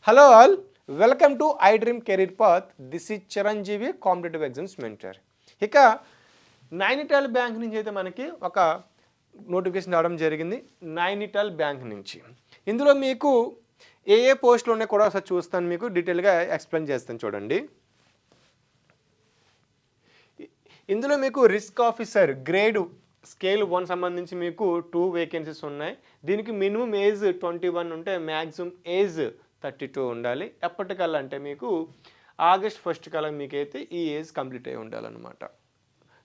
Hello all, welcome to I dream career path. This is Chiranjeevi, competitive exams mentor. ఇక Nainital bank నుంచి అయితే మనకి ఒక నోటిఫికేషన్ రావడం జరిగింది. నైనిటాల్ బ్యాంక్ నుంచి ఇందులో మీకు ఏ ఏ పోస్టులు ఉన్నాయి కూడా ఒకసారి చూస్తాను, మీకు డీటెయిల్గా ఎక్స్ప్లెయిన్ చేస్తాను చూడండి. ఇందులో మీకు రిస్క్ ఆఫీసర్ గ్రేడ్ స్కేల్ 1 సంబంధించి మీకు 2 వేకెన్సీస్ ఉన్నాయి. దీనికి మినిమం ఏజ్ 21 ఉంటే మ్యాక్సిమం ఏజ్ 32 ఉండాలి. ఎప్పటికల్లా అంటే మీకు ఆగస్ట్ 1 కల్లా మీకైతే ఈ ఏజ్ కంప్లీట్ అయి ఉండాలన్నమాట.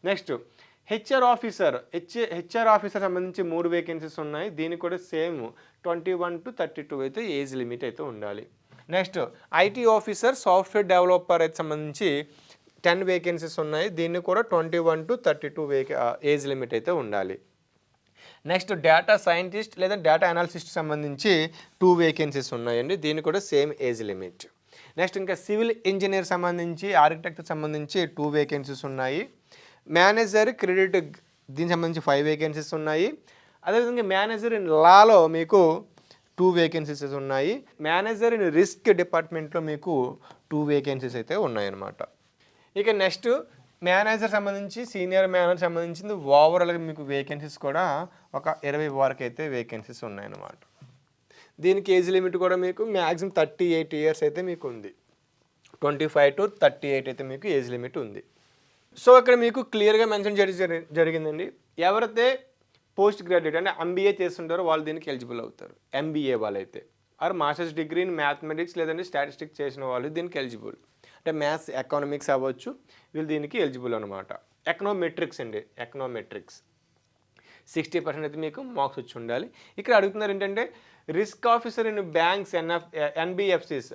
నెక్స్ట్ హెచ్ఆర్ ఆఫీసర్ సంబంధించి 3 వేకెన్సీస్ ఉన్నాయి. దీనికి కూడా సేమ్ 21 to 32 అయితే ఏజ్ లిమిట్ అయితే ఉండాలి. Next IT officer, software developer అయితే సంబంధించి 10 వేకెన్సీస్ ఉన్నాయి. దీన్ని కూడా 21 to 32 ఏజ్ లిమిట్ అయితే ఉండాలి. నెక్స్ట్ డేటా సైంటిస్ట్ లేదా డేటా అనాలిసిస్ట్ సంబంధించి 2 వేకెన్సీస్ ఉన్నాయండి. దీనికి కూడా సేమ్ ఏజ్ లిమిట్. నెక్స్ట్ ఇంకా సివిల్ ఇంజనీర్ సంబంధించి, ఆర్కిటెక్ట్ సంబంధించి 2 వేకెన్సీస్ ఉన్నాయి. మేనేజర్ క్రెడిట్ దీనికి సంబంధించి 5 వేకెన్సీస్ ఉన్నాయి. అదేవిధంగా మేనేజర్ ఇన్ లాలో మీకు 2 వేకెన్సీస్ ఉన్నాయి. మేనేజర్ ఇన్ రిస్క్ డిపార్ట్మెంట్లో మీకు 2 వేకెన్సీస్ అయితే ఉన్నాయన్నమాట. ఇక నెక్స్ట్ మేనేజర్ సంబంధించి, సీనియర్ మేనేజర్ సంబంధించింది ఓవరాల్గా మీకు వేకెన్సీస్ కూడా ఒక 20 వరకు అయితే వేకెన్సీస్ ఉన్నాయన్నమాట. దీనికి ఏజ్ లిమిట్ కూడా మీకు మ్యాక్సిమం 38 ఇయర్స్ అయితే మీకు ఉంది. 25 to 38 అయితే మీకు ఏజ్ లిమిట్ ఉంది. సో ఇక్కడ మీకు క్లియర్గా మెన్షన్ జరిగిందండి. ఎవరైతే పోస్ట్ గ్రాడ్యుయేట్ అంటే ఎంబీఏ చేస్తుంటారో వాళ్ళు దీనికి ఎలిజిబుల్ అవుతారు. ఎంబీఏ వాళ్ళైతే or masters degree in mathematics లేదంటే స్టాటిస్టిక్స్ చేసిన వాళ్ళు దీనికి ఎలిజిబుల్. అంటే మ్యాథ్స్, ఎకనామిక్స్ అవ్వచ్చు, వీళ్ళు దీనికి ఎలిజిబుల్ అనమాట. ఎకనామెట్రిక్స్ అండి, ఎకనామెట్రిక్స్ 60% అయితే మీకు మార్క్స్ వచ్చి ఉండాలి. ఇక్కడ అడుగుతున్నారు ఏంటంటే risk officer in banks, NBFCs,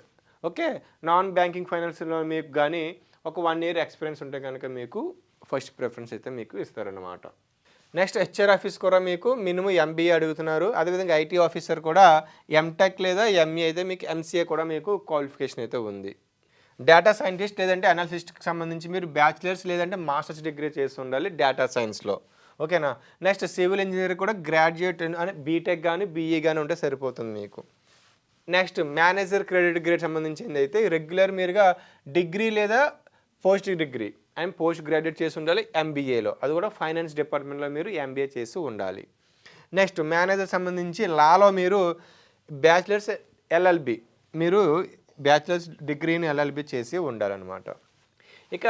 okay, non banking ఫైనాన్స్లో మీకు కానీ ఒక 1 year ఎక్స్పీరియన్స్ ఉంటే కనుక మీకు ఫస్ట్ ప్రిఫరెన్స్ అయితే మీకు ఇస్తారనమాట. నెక్స్ట్ హెచ్ఆర్ ఆఫీస్ కూడా మీకు మినిమం ఎంబీఏ అడుగుతున్నారు. అదేవిధంగా ఐటీ ఆఫీసర్ కూడా ఎంటెక్ లేదా ఎంఈ అయితే మీకు ఎంసీఏ కూడా మీకు క్వాలిఫికేషన్ అయితే ఉంది. డేటా సైంటిస్ట్ లేదంటే అనాలిసిస్ట్కి సంబంధించి మీరు బ్యాచిలర్స్ లేదంటే మాస్టర్స్ డిగ్రీ చేసి ఉండాలి డేటా సైన్స్లో, ఓకేనా. నెక్స్ట్ సివిల్ ఇంజనీర్ కూడా గ్రాడ్యుయేట్ అని బీటెక్ కానీ బీఈ కానీ ఉంటే సరిపోతుంది మీకు. నెక్స్ట్ మేనేజర్ క్రెడిట్ గ్రేడ్ సంబంధించింది అయితే రెగ్యులర్ మీరుగా డిగ్రీ లేదా post degree and post graduate చేసి ఉండాలి ఎంబీఏలో, అది కూడా ఫైనాన్స్ డిపార్ట్మెంట్లో మీరు ఎంబీఏ చేసి ఉండాలి. నెక్స్ట్ మేనేజర్ సంబంధించి లాలో మీరు బ్యాచిలర్స్ ఎల్ఎల్బి, మీరు బ్యాచిలర్స్ డిగ్రీని ఎల్ఎల్బి చేసి ఉండాలన్నమాట. ఇక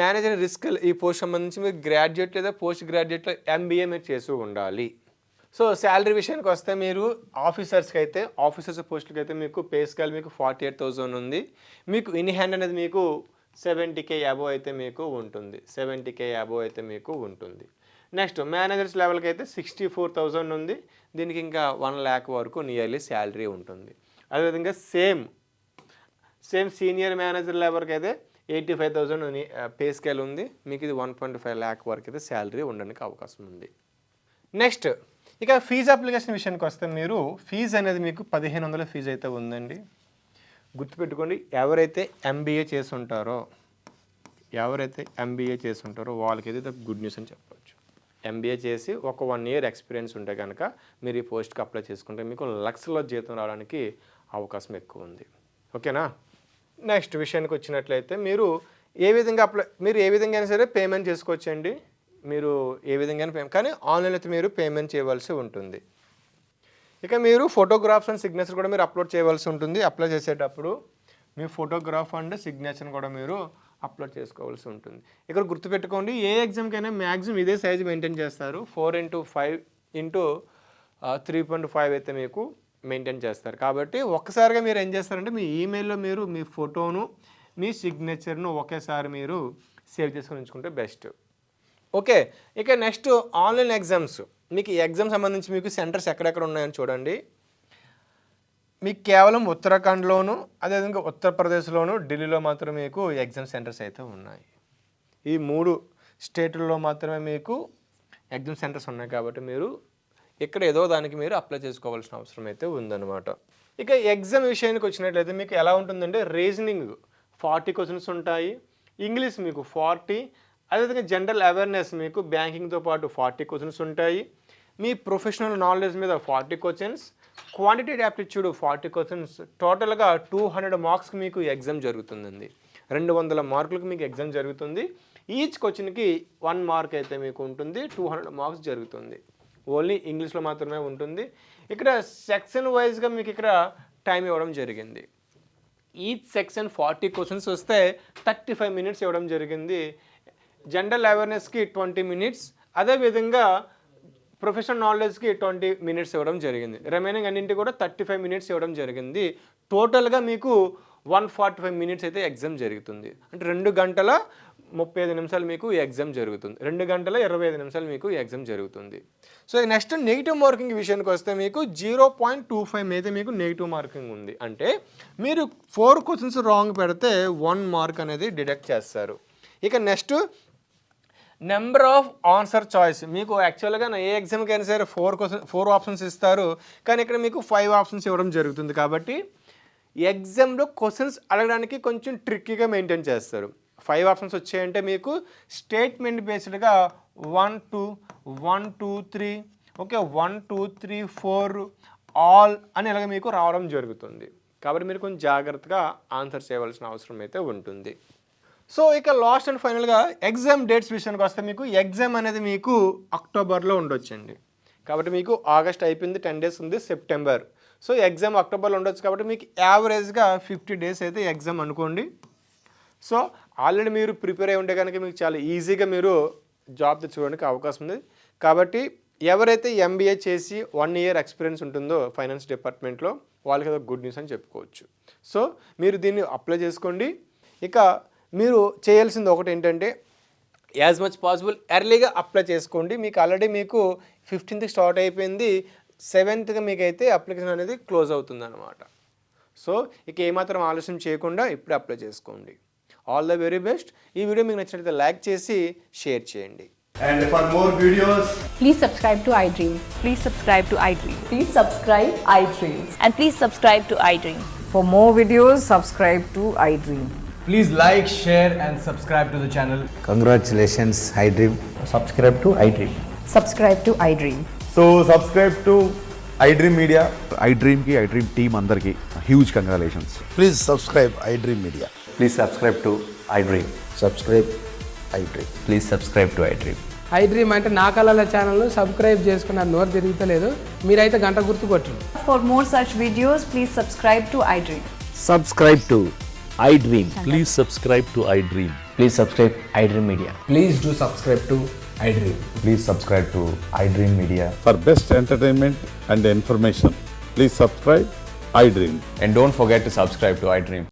మేనేజర్ రిస్క్ ఈ పోస్ట్ సంబంధించి మీరు గ్రాడ్యుయేట్ లేదా పోస్ట్ గ్రాడ్యుయేట్లో ఎంబీఏ మీరు చేసి ఉండాలి. సో శాలరీ విషయానికి వస్తే మీరు ఆఫీసర్స్కి అయితే, ఆఫీసర్స్ పోస్టులకి అయితే మీకు పే స్కేల్ మీకు 48,000 ఉంది. మీకు ఇన్ హ్యాండ్ అనేది మీకు 70K అబోవ్ అయితే మీకు ఉంటుంది. 70K అబోవ్ అయితే మీకు ఉంటుంది. నెక్స్ట్ మేనేజర్స్ లెవెల్కి అయితే 64,000 ఉంది. దీనికి ఇంకా 1 lakh వరకు నియర్లీ శాలరీ ఉంటుంది. అదేవిధంగా సేమ్ సీనియర్ మేనేజర్ లెవెల్కి అయితే 85,000 పే స్కేల్ ఉంది. మీకు ఇది 1.5 lakh వరకు అయితే శాలరీ ఉండడానికి అవకాశం ఉంది. నెక్స్ట్ ఇక ఫీజు అప్లికేషన్ విషయానికి వస్తే మీరు ఫీజు అనేది మీకు 1,500 ఫీజు అయితే ఉందండి. గుర్తుపెట్టుకోండి, ఎవరైతే ఎంబీఏ చేసి ఉంటారో వాళ్ళకైతే గుడ్ న్యూస్ అని చెప్పవచ్చు. ఎంబీఏ చేసి ఒక 1 year ఎక్స్పీరియన్స్ ఉంటే కనుక మీరు ఈ పోస్ట్కి అప్లై చేసుకుంటే మీకు లక్షల్లో జీతం రావడానికి అవకాశం ఎక్కువ ఉంది, ఓకేనా. నెక్స్ట్ విషయానికి వచ్చినట్లయితే మీరు ఏ విధంగా అయినా సరే పేమెంట్ చేసుకోవచ్చండి. మీరు ఏ విధంగా కానీ ఆన్లైన్ అయితే మీరు పేమెంట్ చేయవలసి ఉంటుంది. ఇక మీరు ఫోటోగ్రాఫ్స్ అండ్ సిగ్నేచర్ కూడా మీరు అప్లోడ్ చేయవలసి ఉంటుంది. అప్లై చేసేటప్పుడు మీ ఫోటోగ్రాఫ్ అండ్ సిగ్నేచర్ కూడా మీరు అప్లోడ్ చేసుకోవాల్సి ఉంటుంది. ఇక్కడ గుర్తుపెట్టుకోండి, ఏ ఎగ్జామ్కైనా మ్యాక్సిమం ఇదే సైజ్ మెయింటైన్ చేస్తారు. 4x5 x 3.5 అయితే మీకు మెయింటైన్ చేస్తారు. కాబట్టి ఒక్కసారిగా మీరు ఏం చేస్తారంటే మీ ఈమెయిల్లో మీరు మీ ఫోటోను, మీ సిగ్నేచర్ను ఒకేసారి మీరు సేవ్ చేసుకొని ఉంచుకుంటే బెస్ట్, ఓకే. ఇక నెక్స్ట్ ఆన్లైన్ ఎగ్జామ్స్. మీకు ఈ ఎగ్జామ్ సంబంధించి మీకు సెంటర్స్ ఎక్కడెక్కడ ఉన్నాయని చూడండి. మీకు కేవలం ఉత్తరాఖండ్లోను, అదేవిధంగా ఉత్తరప్రదేశ్లోను, ఢిల్లీలో మాత్రమే మీకు ఎగ్జామ్ సెంటర్స్ అయితే ఉన్నాయి. ఈ 3 స్టేట్లలో మాత్రమే మీకు ఎగ్జామ్ సెంటర్స్ ఉన్నాయి. కాబట్టి మీరు ఇక్కడ ఏదో దానికి మీరు అప్లై చేసుకోవాల్సిన అవసరం అయితే ఉందన్నమాట. ఇక ఎగ్జామ్ విషయానికి వచ్చినట్లయితే మీకు ఎలా ఉంటుందంటే రీజనింగ్ 40 క్వశ్చన్స్ ఉంటాయి, ఇంగ్లీష్ మీకు 40, అదేవిధంగా జనరల్ అవేర్నెస్ మీకు బ్యాంకింగ్తో పాటు 40 క్వశ్చన్స్ ఉంటాయి, మీ ప్రొఫెషనల్ నాలెడ్జ్ మీద 40 క్వశ్చన్స్, క్వాంటిటేటివ్ యాప్టిట్యూడ్ 40 క్వశ్చన్స్, టోటల్గా 200 మార్క్స్కి మీకు ఎగ్జామ్ జరుగుతుందండి. 200 మార్కులకు మీకు ఎగ్జామ్ జరుగుతుంది. ఈచ్ క్వశ్చన్కి 1 మార్క్ అయితే మీకు ఉంటుంది, 200 మార్క్స్ జరుగుతుంది. ఓన్లీ ఇంగ్లీష్లో మాత్రమే ఉంటుంది. ఇక్కడ సెక్షన్ వైజ్గా మీకు ఇక్కడ టైం ఇవ్వడం జరిగింది. ఈచ్ సెక్షన్ 40 క్వశ్చన్స్ వస్తే 35 మినిట్స్ ఇవ్వడం జరిగింది. జనరల్ అవేర్నెస్కి 20 మినిట్స్, అదేవిధంగా ప్రొఫెషనల్ నాలెడ్జ్కి 20 మినిట్స్ ఇవ్వడం జరిగింది. రిమైనింగ్ అన్నింటి కూడా 35 మినిట్స్ ఇవ్వడం జరిగింది. టోటల్గా మీకు 145 మినిట్స్ అయితే ఎగ్జామ్ జరుగుతుంది. అంటే 2 గంటల 35 నిమిషాలు మీకు ఈ ఎగ్జామ్ జరుగుతుంది. 2 గంటల 25 నిమిషాలు మీకు ఈ ఎగ్జామ్ జరుగుతుంది. సో నెక్స్ట్ నెగిటివ్ మార్కింగ్ విషయానికి వస్తే మీకు 0.25 మీద మీకు నెగిటివ్ మార్కింగ్ ఉంది. అంటే మీరు 4 క్వశ్చన్స్ రాంగ్ పెడితే 1 మార్క్ అనేది డిడక్ట్ చేస్తారు. ఇక next number of answer choice. మీకు యాక్చువల్గా ఏ ఎగ్జామ్కి అయినా సరే 4 ఆప్షన్స్ ఇస్తారు, కానీ ఇక్కడ మీకు 5 ఆప్షన్స్ ఇవ్వడం జరుగుతుంది. కాబట్టి ఎగ్జామ్లో క్వశ్చన్స్ అడగడానికి కొంచెం ట్రిక్కీగా మెయింటైన్ చేస్తారు. 5 ఆప్షన్స్ వచ్చాయంటే మీకు స్టేట్మెంట్ బేస్డ్గా 1 2 1 2 3 ఓకే 1 2 3 4 ఆల్ అని ఇలాగ మీకు రావడం జరుగుతుంది. కాబట్టి మీరు కొంచెం జాగ్రత్తగా ఆన్సర్ చేయవలసిన అవసరం అయితే ఉంటుంది. సో ఇక లాస్ట్ అండ్ ఫైనల్గా ఎగ్జామ్ డేట్స్ విషయానికి వస్తే మీకు ఎగ్జామ్ అనేది మీకు అక్టోబర్లో ఉండొచ్చండి. కాబట్టి మీకు ఆగస్ట్ అయిపోయింది, 10 డేస్ ఉంది, సెప్టెంబర్. సో ఎగ్జామ్ అక్టోబర్లో ఉండొచ్చు. కాబట్టి మీకు యావరేజ్గా 50 డేస్ అయితే ఎగ్జామ్ అనుకోండి. సో ఆల్రెడీ మీరు ప్రిపేర్ అయి ఉంటే కనుక మీకు చాలా ఈజీగా మీరు జాబ్ తెచ్చుకోవడానికి అవకాశం ఉంది. కాబట్టి ఎవరైతే ఎంబీఏ చేసి 1 ఇయర్ ఎక్స్పీరియన్స్ ఉంటుందో ఫైనాన్స్ డిపార్ట్మెంట్లో వాళ్ళకి ఏదో గుడ్ న్యూస్ అని చెప్పుకోవచ్చు. సో మీరు దీన్ని అప్లై చేసుకోండి. ఇక మీరు చేయాల్సింది ఒకటి ఏంటంటే యాజ్ మచ్ పాసిబుల్ ఎర్లీగా అప్లై చేసుకోండి. మీకు ఆల్రెడీ మీకు 15th స్టార్ట్ అయిపోయింది, 7th మీకైతే అప్లికేషన్ అనేది క్లోజ్ అవుతుంది అన్నమాట. సో ఇక ఏమాత్రం ఆలస్యం చేయకుండా ఇప్పుడు అప్లై చేసుకోండి. All the very best. ఈ వీడియో మీకు నచ్చినట్లయితే లైక్ చేసి షేర్ చేయండి. And for more videos, Please subscribe to iDream. Please subscribe to iDream. Please subscribe iDream. And please subscribe to iDream. For more videos, subscribe to iDream. please like, share and subscribe to the channel. Congratulations, iDream. subscribe to iDream. Subscribe to iDream. So subscribe to iDream Media. iDream ki iDream team అందరికి huge congratulations. Please subscribe iDream Media. Please subscribe to iDream. Subscribe iDream. Please subscribe to iDream. iDream అంటే నా కళల ఛానల్ను subscribe చేసుకున్న నోరు తిరుగుతలేదు, మీరైతే గంట గుర్తు కొట్టండి. For more such videos, please subscribe to iDream. Subscribe to iDream. Please subscribe to iDream. Please subscribe iDream Media. Please do subscribe to iDream. Please subscribe to iDream Media. For best entertainment and information, please subscribe iDream. And don't forget to subscribe to iDream.